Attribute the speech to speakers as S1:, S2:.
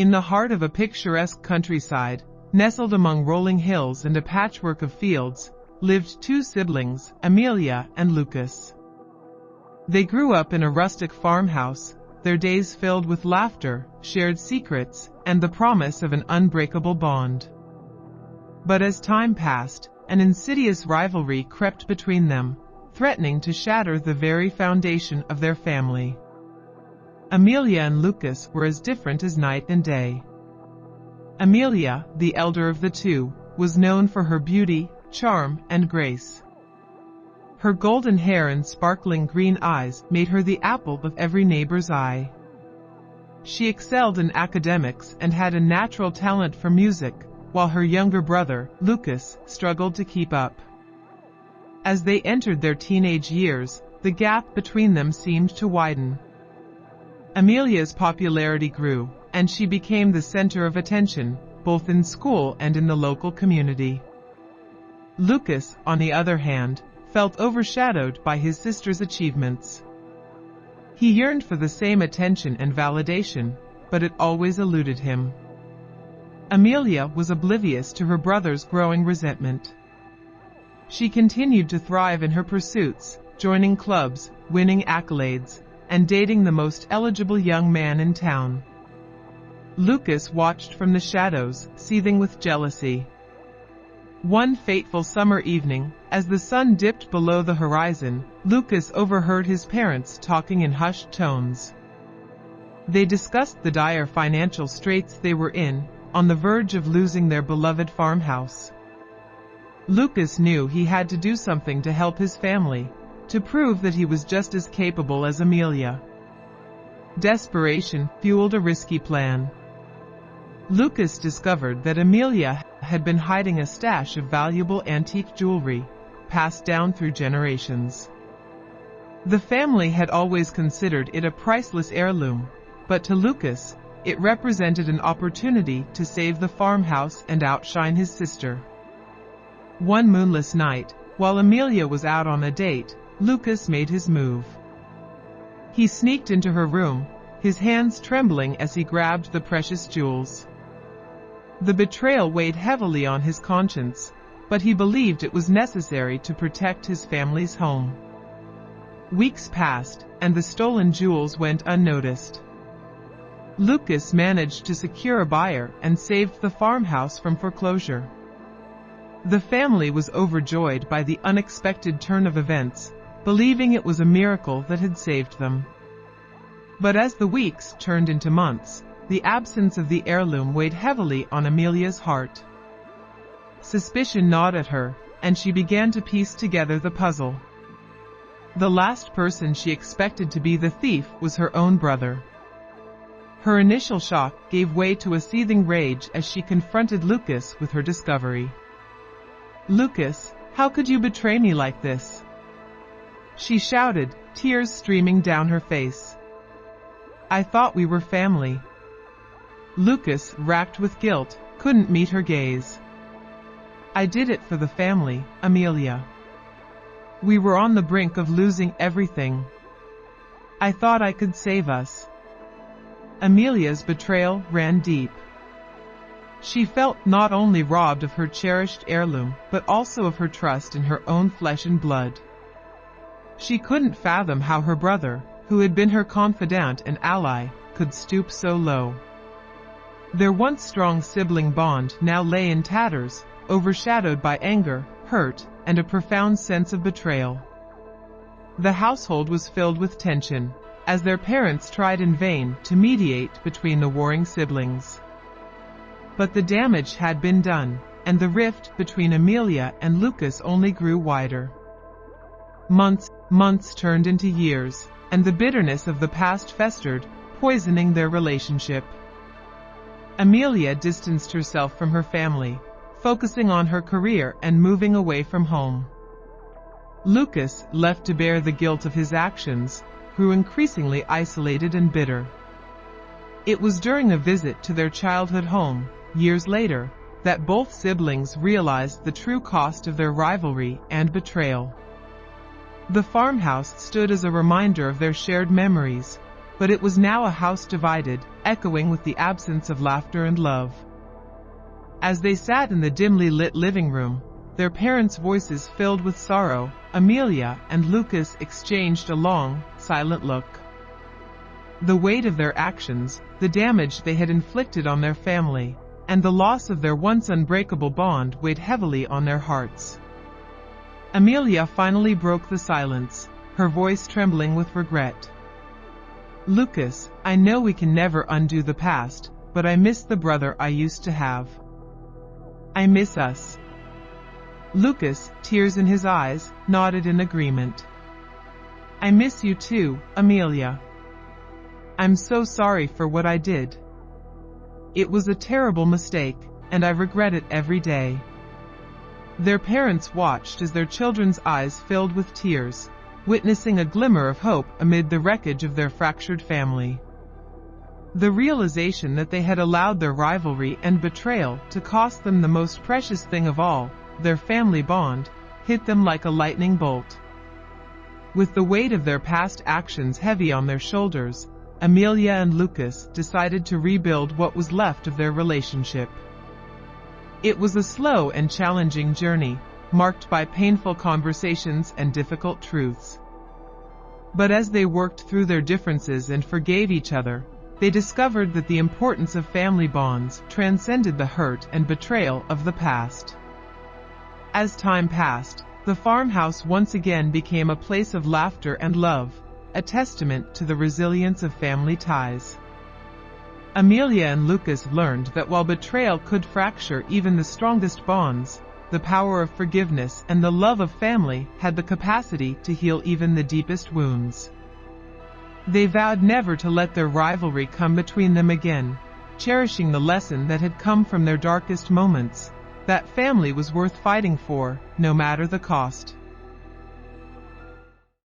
S1: In the heart of a picturesque countryside, nestled among rolling hills and a patchwork of fields, lived two siblings, Amelia and Lucas. They grew up in a rustic farmhouse, their days filled with laughter, shared secrets, and the promise of an unbreakable bond. But as time passed, an insidious rivalry crept between them, threatening to shatter the very foundation of their family. Amelia and Lucas were as different as night and day. Amelia, the elder of the two, was known for her beauty, charm, and grace. Her golden hair and sparkling green eyes made her the apple of every neighbor's eye. She excelled in academics and had a natural talent for music, while her younger brother, Lucas, struggled to keep up. As they entered their teenage years, the gap between them seemed to widen. Amelia's popularity grew, and she became the center of attention, both in school and in the local community. Lucas, on the other hand, felt overshadowed by his sister's achievements. He yearned for the same attention and validation, but it always eluded him. Amelia was oblivious to her brother's growing resentment. She continued to thrive in her pursuits, joining clubs, winning accolades, and dating the most eligible young man in town. Lucas watched from the shadows, seething with jealousy. One fateful summer evening, as the sun dipped below the horizon, Lucas overheard his parents talking in hushed tones. They discussed the dire financial straits they were in, on the verge of losing their beloved farmhouse. Lucas knew he had to do something to help his family, to prove that he was just as capable as Amelia. Desperation fueled a risky plan. Lucas discovered that Amelia had been hiding a stash of valuable antique jewelry, passed down through generations. The family had always considered it a priceless heirloom, but to Lucas, it represented an opportunity to save the farmhouse and outshine his sister. One moonless night, while Amelia was out on a date, Lucas made his move. He sneaked into her room, his hands trembling as he grabbed the precious jewels. The betrayal weighed heavily on his conscience, but he believed it was necessary to protect his family's home. Weeks passed, and the stolen jewels went unnoticed. Lucas managed to secure a buyer and saved the farmhouse from foreclosure. The family was overjoyed by the unexpected turn of events, believing it was a miracle that had saved them. But as the weeks turned into months, the absence of the heirloom weighed heavily on Amelia's heart. Suspicion gnawed at her, and she began to piece together the puzzle. The last person she expected to be the thief was her own brother. Her initial shock gave way to a seething rage as she confronted Lucas with her discovery. "Lucas, how could you betray me like this?" she shouted, tears streaming down her face. "I thought we were family." Lucas, racked with guilt, couldn't meet her gaze. "I did it for the family, Amelia. We were on the brink of losing everything. I thought I could save us." Amelia's betrayal ran deep. She felt not only robbed of her cherished heirloom, but also of her trust in her own flesh and blood. She couldn't fathom how her brother, who had been her confidant and ally, could stoop so low. Their once strong sibling bond now lay in tatters, overshadowed by anger, hurt, and a profound sense of betrayal. The household was filled with tension, as their parents tried in vain to mediate between the warring siblings. But the damage had been done, and the rift between Amelia and Lucas only grew wider. Months turned into years, and the bitterness of the past festered, poisoning their relationship. Amelia distanced herself from her family, focusing on her career and moving away from home. Lucas, left to bear the guilt of his actions, grew increasingly isolated and bitter. It was during a visit to their childhood home, years later, that both siblings realized the true cost of their rivalry and betrayal. The farmhouse stood as a reminder of their shared memories, but it was now a house divided, echoing with the absence of laughter and love. As they sat in the dimly lit living room, their parents' voices filled with sorrow, Amelia and Lucas exchanged a long, silent look. The weight of their actions, the damage they had inflicted on their family, and the loss of their once unbreakable bond weighed heavily on their hearts. Amelia finally broke the silence, her voice trembling with regret. "Lucas, I know we can never undo the past, but I miss the brother I used to have. I miss us." Lucas, tears in his eyes, nodded in agreement. "I miss you too, Amelia. I'm so sorry for what I did. It was a terrible mistake, and I regret it every day." Their parents watched as their children's eyes filled with tears, witnessing a glimmer of hope amid the wreckage of their fractured family. The realization that they had allowed their rivalry and betrayal to cost them the most precious thing of all, their family bond, hit them like a lightning bolt. With the weight of their past actions heavy on their shoulders, Amelia and Lucas decided to rebuild what was left of their relationship. It was a slow and challenging journey, marked by painful conversations and difficult truths. But as they worked through their differences and forgave each other, they discovered that the importance of family bonds transcended the hurt and betrayal of the past. As time passed, the farmhouse once again became a place of laughter and love, a testament to the resilience of family ties. Amelia and Lucas learned that while betrayal could fracture even the strongest bonds, the power of forgiveness and the love of family had the capacity to heal even the deepest wounds. They vowed never to let their rivalry come between them again, cherishing the lesson that had come from their darkest moments, that family was worth fighting for, no matter the cost.